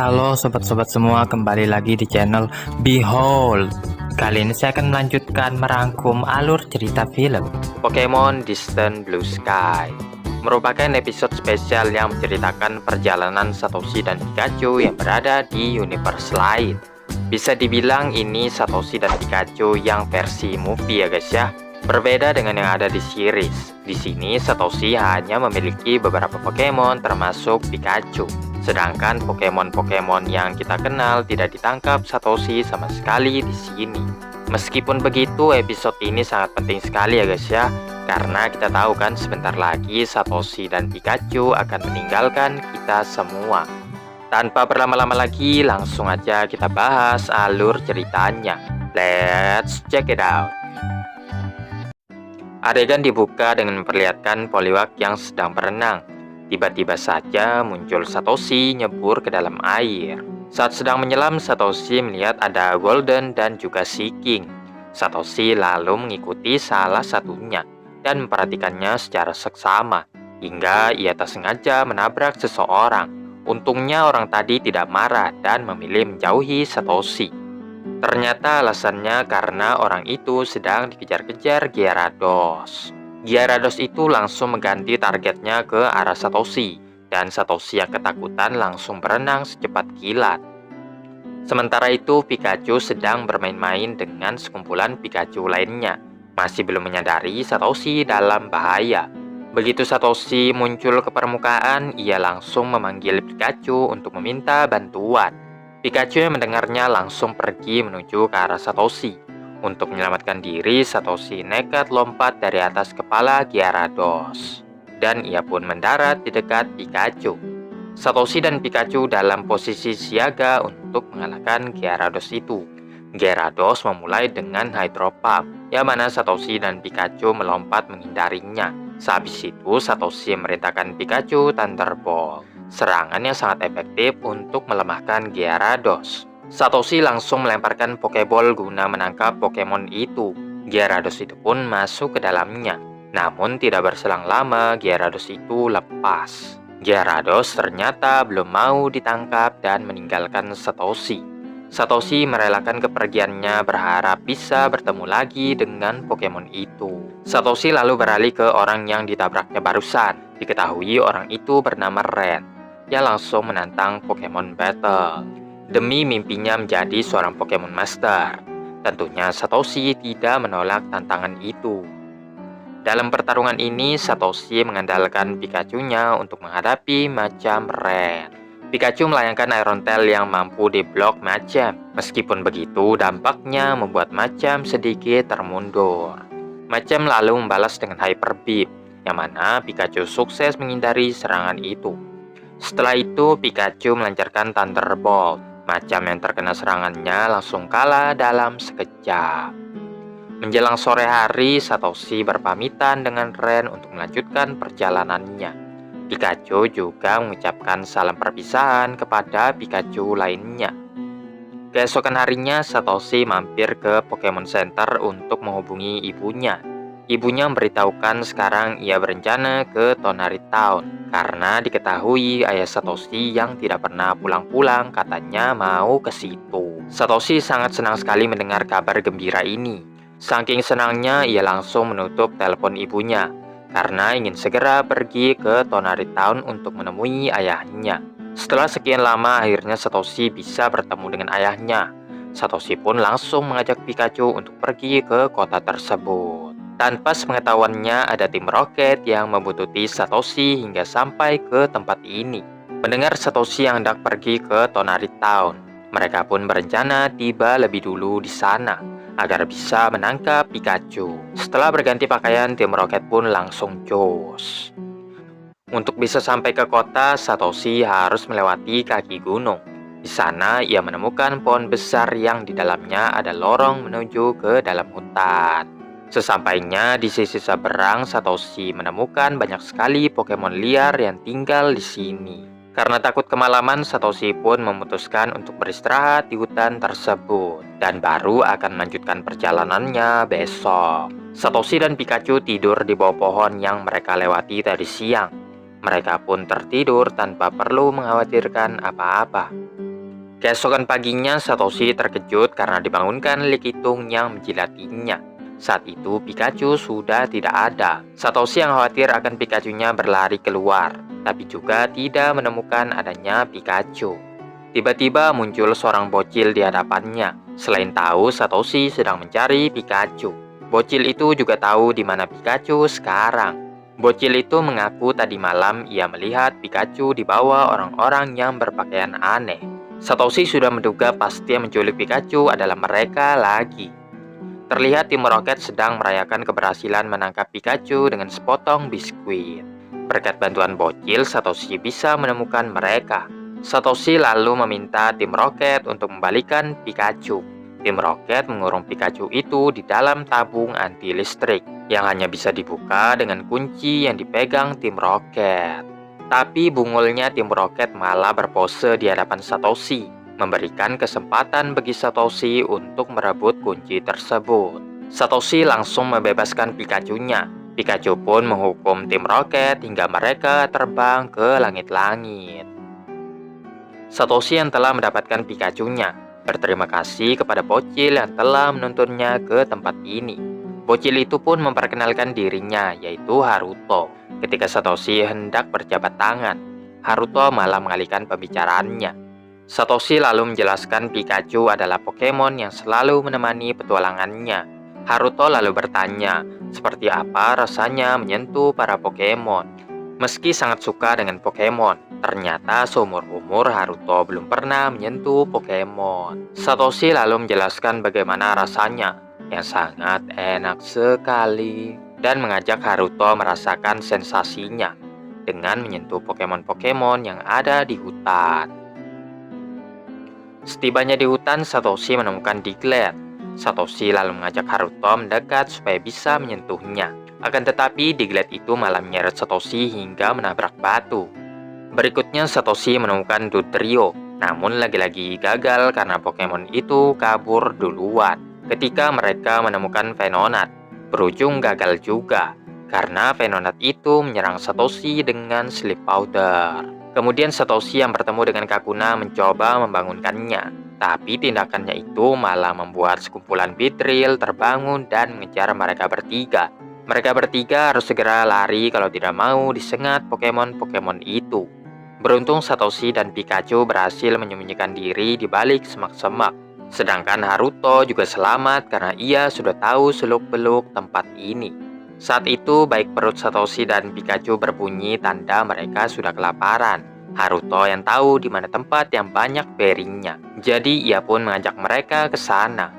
Halo sobat-sobat semua, kembali lagi di channel Behold. Kali ini saya akan melanjutkan merangkum alur cerita film Pokemon Distant Blue Sky. Merupakan episode spesial yang menceritakan perjalanan Satoshi dan Pikachu yang berada di universe lain. Bisa dibilang ini Satoshi dan Pikachu yang versi movie ya guys ya. Berbeda dengan yang ada di series. Di sini Satoshi hanya memiliki beberapa Pokemon termasuk Pikachu. Sedangkan Pokemon-Pokemon yang kita kenal tidak ditangkap Satoshi sama sekali di sini. Meskipun begitu, episode ini sangat penting sekali ya guys ya. Karena kita tahu kan sebentar lagi Satoshi dan Pikachu akan meninggalkan kita semua. Tanpa berlama-lama lagi, langsung aja kita bahas alur ceritanya. Let's check it out. Adegan dibuka dengan memperlihatkan Poliwag yang sedang berenang. Tiba-tiba saja muncul Satoshi nyebur ke dalam air. Saat sedang menyelam, Satoshi melihat ada Golden dan juga Seeking. Satoshi lalu mengikuti salah satunya dan memperhatikannya secara seksama, hingga ia tak sengaja menabrak seseorang. Untungnya orang tadi tidak marah dan memilih menjauhi Satoshi. Ternyata alasannya karena orang itu sedang dikejar-kejar Gyarados. Gyarados itu langsung mengganti targetnya ke arah Satoshi, dan Satoshi yang ketakutan langsung berenang secepat kilat. Sementara itu, Pikachu sedang bermain-main dengan sekumpulan Pikachu lainnya, masih belum menyadari Satoshi dalam bahaya. Begitu Satoshi muncul ke permukaan, ia langsung memanggil Pikachu untuk meminta bantuan. Pikachu yang mendengarnya langsung pergi menuju ke arah Satoshi. Untuk menyelamatkan diri, Satoshi nekat lompat dari atas kepala Gyarados. Dan ia pun mendarat di dekat Pikachu. Satoshi dan Pikachu dalam posisi siaga untuk mengalahkan Gyarados itu. Gyarados memulai dengan Hydro Pump, yang mana Satoshi dan Pikachu melompat menghindarinya. Sehabis itu, Satoshi memerintahkan Pikachu Thunderbolt. Serangan yang sangat efektif untuk melemahkan Gyarados. Satoshi langsung melemparkan Pokeball guna menangkap Pokemon itu. Gyarados itu pun masuk ke dalamnya. Namun tidak berselang lama Gyarados itu lepas. Gyarados ternyata belum mau ditangkap dan meninggalkan Satoshi. Satoshi merelakan kepergiannya berharap bisa bertemu lagi dengan Pokemon itu. Satoshi lalu beralih ke orang yang ditabraknya barusan. Diketahui orang itu bernama Ren. Ia langsung menantang Pokemon Battle demi mimpinya menjadi seorang Pokemon Master. Tentunya Satoshi tidak menolak tantangan itu. Dalam pertarungan ini, Satoshi mengandalkan Pikachu-nya untuk menghadapi Macam Ren. Pikachu melayangkan Iron Tail yang mampu diblok Macam. Meskipun begitu, dampaknya membuat Macam sedikit termundur. Macam lalu membalas dengan Hyper Beam, yang mana Pikachu sukses menghindari serangan itu. Setelah itu, Pikachu melancarkan Thunderbolt. Macam yang terkena serangannya langsung kalah dalam sekejap. Menjelang sore hari, Satoshi berpamitan dengan Ren untuk melanjutkan perjalanannya. Pikachu juga mengucapkan salam perpisahan kepada Pikachu lainnya. Keesokan harinya, Satoshi mampir ke Pokemon Center untuk menghubungi ibunya. Ibunya memberitahukan sekarang ia berencana ke Tonari Town karena diketahui ayah Satoshi yang tidak pernah pulang-pulang katanya mau ke situ. Satoshi sangat senang sekali mendengar kabar gembira ini. Saking senangnya ia langsung menutup telepon ibunya karena ingin segera pergi ke Tonari Town untuk menemui ayahnya. Setelah sekian lama akhirnya Satoshi bisa bertemu dengan ayahnya. Satoshi pun langsung mengajak Pikachu untuk pergi ke kota tersebut. Tanpa sepengetahuannya ada tim Rocket yang membuntuti Satoshi hingga sampai ke tempat ini. Mendengar Satoshi yang hendak pergi ke Tonari Town, mereka pun berencana tiba lebih dulu di sana agar bisa menangkap Pikachu. Setelah berganti pakaian, tim Rocket pun langsung jos. Untuk bisa sampai ke kota, Satoshi harus melewati kaki gunung. Di sana ia menemukan pohon besar yang di dalamnya ada lorong menuju ke dalam hutan. Sesampainya di sisi seberang, Satoshi menemukan banyak sekali Pokemon liar yang tinggal di sini. Karena takut kemalaman, Satoshi pun memutuskan untuk beristirahat di hutan tersebut dan baru akan melanjutkan perjalanannya besok. Satoshi dan Pikachu tidur di bawah pohon yang mereka lewati tadi siang. Mereka pun tertidur tanpa perlu mengkhawatirkan apa-apa. Keesokan paginya, Satoshi terkejut karena dibangunkan Likitung yang menjilatinya. Saat itu Pikachu sudah tidak ada. Satoshi yang khawatir akan Pikachu-nya berlari keluar, tapi juga tidak menemukan adanya Pikachu. Tiba-tiba muncul seorang bocil di hadapannya. Selain tahu Satoshi sedang mencari Pikachu, bocil itu juga tahu di mana Pikachu sekarang. Bocil itu mengaku tadi malam ia melihat Pikachu dibawa orang-orang yang berpakaian aneh. Satoshi sudah menduga pasti yang menculik Pikachu adalah mereka lagi. Terlihat tim Rocket sedang merayakan keberhasilan menangkap Pikachu dengan sepotong biskuit. Berkat bantuan bocil, Satoshi bisa menemukan mereka. Satoshi lalu meminta tim Rocket untuk membalikan Pikachu. Tim Rocket mengurung Pikachu itu di dalam tabung anti listrik yang hanya bisa dibuka dengan kunci yang dipegang tim Rocket. Tapi bungulnya tim Rocket malah berpose di hadapan Satoshi, memberikan kesempatan bagi Satoshi untuk merebut kunci tersebut. Satoshi langsung membebaskan Pikachu-nya. Pikachu pun menghukum tim Rocket hingga mereka terbang ke langit-langit. Satoshi yang telah mendapatkan Pikachu-nya berterima kasih kepada bocil yang telah menuntunnya ke tempat ini. Bocil itu pun memperkenalkan dirinya, yaitu Haruto. Ketika Satoshi hendak berjabat tangan, Haruto malah mengalihkan pembicaraannya. Satoshi lalu menjelaskan Pikachu adalah Pokemon yang selalu menemani petualangannya. Haruto lalu bertanya, seperti apa rasanya menyentuh para Pokemon. Meski sangat suka dengan Pokemon, ternyata seumur-umur Haruto belum pernah menyentuh Pokemon. Satoshi lalu menjelaskan bagaimana rasanya, yang sangat enak sekali, dan mengajak Haruto merasakan sensasinya dengan menyentuh Pokemon-Pokemon yang ada di hutan. Setibanya di hutan, Satoshi menemukan Diglett. Satoshi lalu mengajak Haruto mendekat supaya bisa menyentuhnya. Akan tetapi Diglett itu malah menyeret Satoshi hingga menabrak batu. Berikutnya Satoshi menemukan Dugtrio, namun lagi-lagi gagal karena Pokemon itu kabur duluan. Ketika mereka menemukan Venonat, berujung gagal juga karena Venonat itu menyerang Satoshi dengan Sleep Powder. Kemudian Satoshi yang bertemu dengan Kakuna mencoba membangunkannya, tapi tindakannya itu malah membuat sekumpulan Beedrill terbangun dan mengejar mereka bertiga. Mereka bertiga harus segera lari kalau tidak mau disengat Pokemon-Pokemon itu. Beruntung Satoshi dan Pikachu berhasil menyembunyikan diri di balik semak-semak. Sedangkan Haruto juga selamat karena ia sudah tahu seluk-beluk tempat ini. Saat itu baik perut Satoshi dan Pikachu berbunyi tanda mereka sudah kelaparan. Haruto yang tahu di mana tempat yang banyak berinya. Jadi ia pun mengajak mereka ke sana.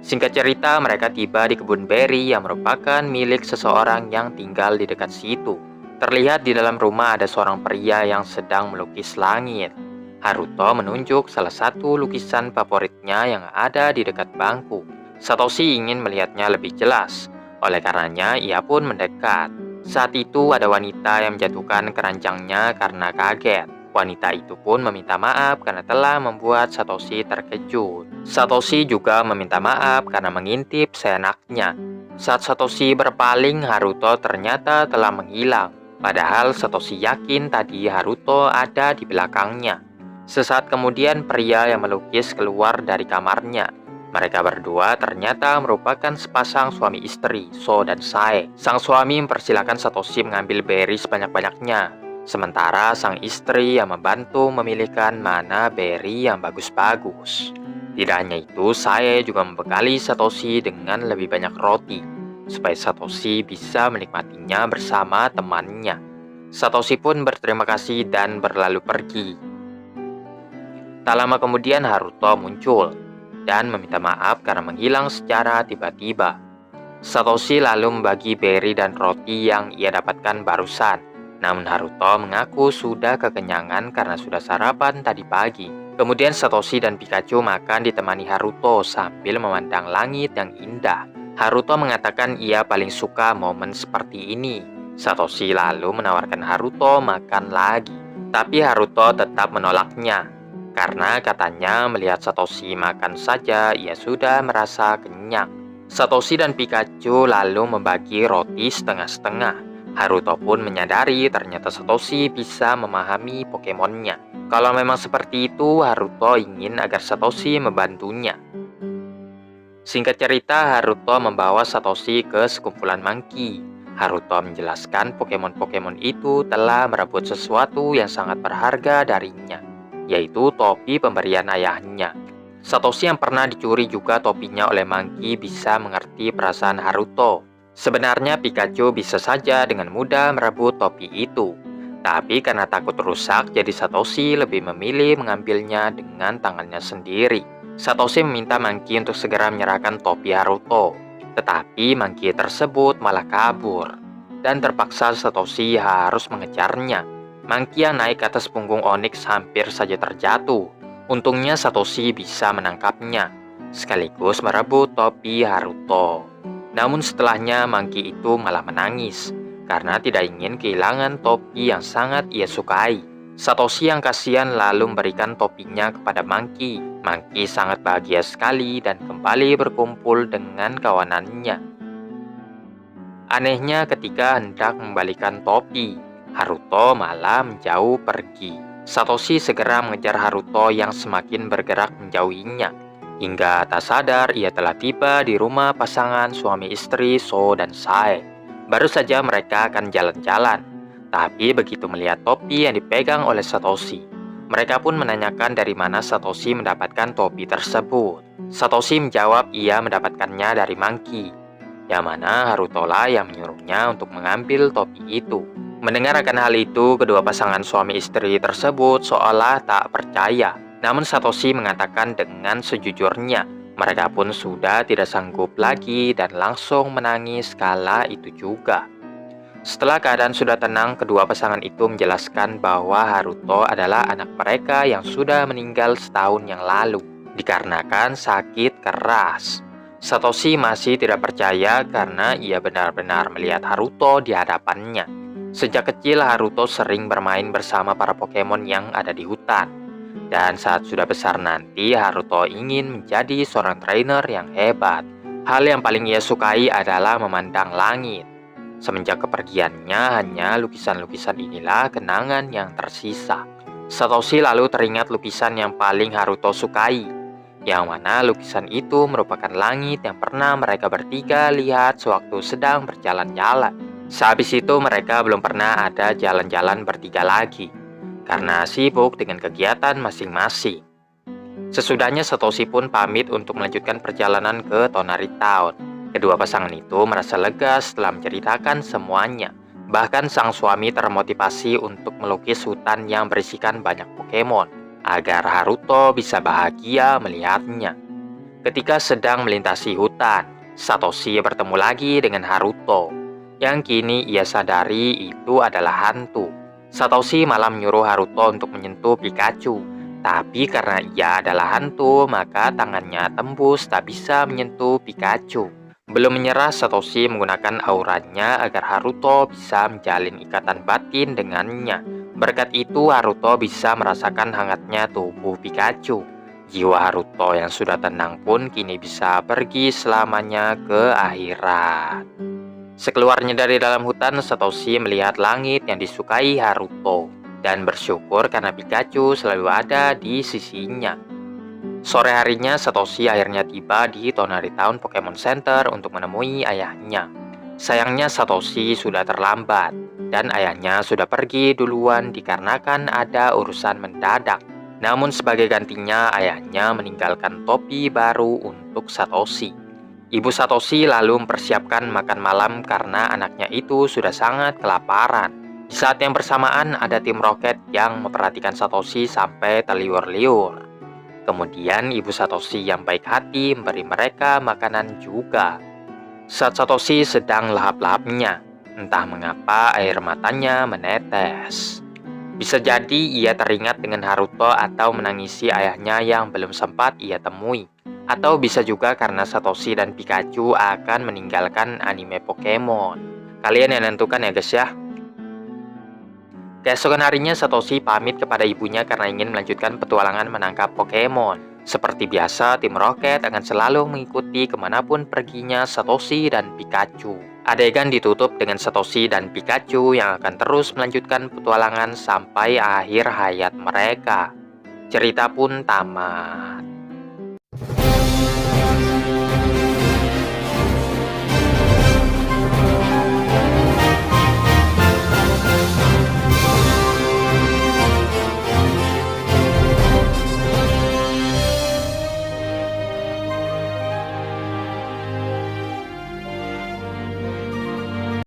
Singkat cerita, mereka tiba di kebun beri yang merupakan milik seseorang yang tinggal di dekat situ. Terlihat di dalam rumah ada seorang pria yang sedang melukis langit. Haruto menunjuk salah satu lukisan favoritnya yang ada di dekat bangku. Satoshi ingin melihatnya lebih jelas. Oleh karenanya, ia pun mendekat. Saat itu ada wanita yang menjatuhkan keranjangnya karena kaget. Wanita itu pun meminta maaf karena telah membuat Satoshi terkejut. Satoshi juga meminta maaf karena mengintip seenaknya. Saat Satoshi berpaling, Haruto ternyata telah menghilang. Padahal Satoshi yakin tadi Haruto ada di belakangnya. Sesaat kemudian pria yang melukis keluar dari kamarnya. Mereka berdua ternyata merupakan sepasang suami istri, So dan Sae. Sang suami mempersilahkan Satoshi mengambil beri sebanyak-banyaknya, sementara sang istri yang membantu memilihkan mana beri yang bagus-bagus. Tidak hanya itu, Sae juga membekali Satoshi dengan lebih banyak roti, supaya Satoshi bisa menikmatinya bersama temannya. Satoshi pun berterima kasih dan berlalu pergi. Tak lama kemudian Haruto muncul dan meminta maaf karena menghilang secara tiba-tiba. Satoshi lalu membagi beri dan roti yang ia dapatkan barusan. Namun Haruto mengaku sudah kekenyangan karena sudah sarapan tadi pagi. Kemudian Satoshi dan Pikachu makan ditemani Haruto sambil memandang langit yang indah. Haruto mengatakan ia paling suka momen seperti ini. Satoshi lalu menawarkan Haruto makan lagi. Tapi Haruto tetap menolaknya. Karena katanya melihat Satoshi makan saja ia sudah merasa kenyang. Satoshi dan Pikachu lalu membagi roti setengah-setengah. Haruto pun menyadari ternyata Satoshi bisa memahami Pokemonnya. Kalau memang seperti itu, Haruto ingin agar Satoshi membantunya. Singkat cerita, Haruto membawa Satoshi ke sekumpulan monkey. Haruto menjelaskan Pokemon-Pokemon itu telah merebut sesuatu yang sangat berharga darinya, yaitu topi pemberian ayahnya. Satoshi yang pernah dicuri juga topinya oleh monkey bisa mengerti perasaan Haruto. Sebenarnya Pikachu bisa saja dengan mudah merebut topi itu. Tapi karena takut rusak, jadi Satoshi lebih memilih mengambilnya dengan tangannya sendiri. Satoshi meminta monkey untuk segera menyerahkan topi Haruto. Tetapi monkey tersebut malah kabur. Dan terpaksa Satoshi harus mengejarnya. Monkey yang naik ke atas punggung Onix hampir saja terjatuh. Untungnya Satoshi bisa menangkapnya, sekaligus merebut topi Haruto. Namun setelahnya monkey itu malah menangis karena tidak ingin kehilangan topi yang sangat ia sukai. Satoshi yang kasihan lalu memberikan topinya kepada monkey. Monkey sangat bahagia sekali dan kembali berkumpul dengan kawanannya. Anehnya ketika hendak mengembalikan topi, Haruto malah menjauh pergi. Satoshi segera mengejar Haruto yang semakin bergerak menjauhinya. Hingga tak sadar ia telah tiba di rumah pasangan suami istri So dan Sae. Baru saja mereka akan jalan-jalan. Tapi begitu melihat topi yang dipegang oleh Satoshi, mereka pun menanyakan dari mana Satoshi mendapatkan topi tersebut. Satoshi menjawab ia mendapatkannya dari monkey, yang mana Haruto lah yang menyuruhnya untuk mengambil topi itu. Mendengar akan hal itu, kedua pasangan suami istri tersebut seolah tak percaya. Namun Satoshi mengatakan dengan sejujurnya, mereka pun sudah tidak sanggup lagi dan langsung menangis kala itu juga. Setelah keadaan sudah tenang, kedua pasangan itu menjelaskan bahwa Haruto adalah anak mereka yang sudah meninggal setahun yang lalu dikarenakan sakit keras. Satoshi masih tidak percaya karena ia benar-benar melihat Haruto di hadapannya. Sejak kecil Haruto sering bermain bersama para Pokemon yang ada di hutan. Dan saat sudah besar nanti Haruto ingin menjadi seorang trainer yang hebat. Hal yang paling ia sukai adalah memandang langit. Semenjak kepergiannya, hanya lukisan-lukisan inilah kenangan yang tersisa. Satoshi lalu teringat lukisan yang paling Haruto sukai, yang mana lukisan itu merupakan langit yang pernah mereka bertiga lihat sewaktu sedang berjalan-jalan. Sehabis itu mereka belum pernah ada jalan-jalan bertiga lagi, karena sibuk dengan kegiatan masing-masing. Sesudahnya Satoshi pun pamit untuk melanjutkan perjalanan ke Tonari Town. Kedua pasangan itu merasa lega setelah menceritakan semuanya. Bahkan sang suami termotivasi untuk melukis hutan yang berisikan banyak Pokemon, agar Haruto bisa bahagia melihatnya. Ketika sedang melintasi hutan, Satoshi bertemu lagi dengan Haruto, yang kini ia sadari itu adalah hantu. Satoshi malah menyuruh Haruto untuk menyentuh Pikachu, tapi karena ia adalah hantu, maka tangannya tembus tak bisa menyentuh Pikachu. Belum menyerah, Satoshi menggunakan auranya agar Haruto bisa menjalin ikatan batin dengannya. Berkat itu, Haruto bisa merasakan hangatnya tubuh Pikachu. Jiwa Haruto yang sudah tenang pun kini bisa pergi selamanya ke akhirat. Sekeluarnya dari dalam hutan, Satoshi melihat langit yang disukai Haruto dan bersyukur karena Pikachu selalu ada di sisinya. Sore harinya, Satoshi akhirnya tiba di Tonari Town Pokemon Center untuk menemui ayahnya. Sayangnya Satoshi sudah terlambat, dan ayahnya sudah pergi duluan dikarenakan ada urusan mendadak. Namun sebagai gantinya, ayahnya meninggalkan topi baru untuk Satoshi. Ibu Satoshi lalu mempersiapkan makan malam karena anaknya itu sudah sangat kelaparan. Di saat yang bersamaan, ada tim Rocket yang memperhatikan Satoshi sampai terliur-liur. Kemudian ibu Satoshi yang baik hati memberi mereka makanan juga. Saat Satoshi sedang lahap-lahapnya, entah mengapa air matanya menetes. Bisa jadi ia teringat dengan Haruto atau menangisi ayahnya yang belum sempat ia temui. Atau bisa juga karena Satoshi dan Pikachu akan meninggalkan anime Pokemon. Kalian yang nentukan ya guys ya. Keesokan harinya Satoshi pamit kepada ibunya karena ingin melanjutkan petualangan menangkap Pokemon. Seperti biasa, tim Rocket akan selalu mengikuti kemanapun perginya Satoshi dan Pikachu. Adegan ditutup dengan Satoshi dan Pikachu yang akan terus melanjutkan petualangan sampai akhir hayat mereka. Cerita pun tamat.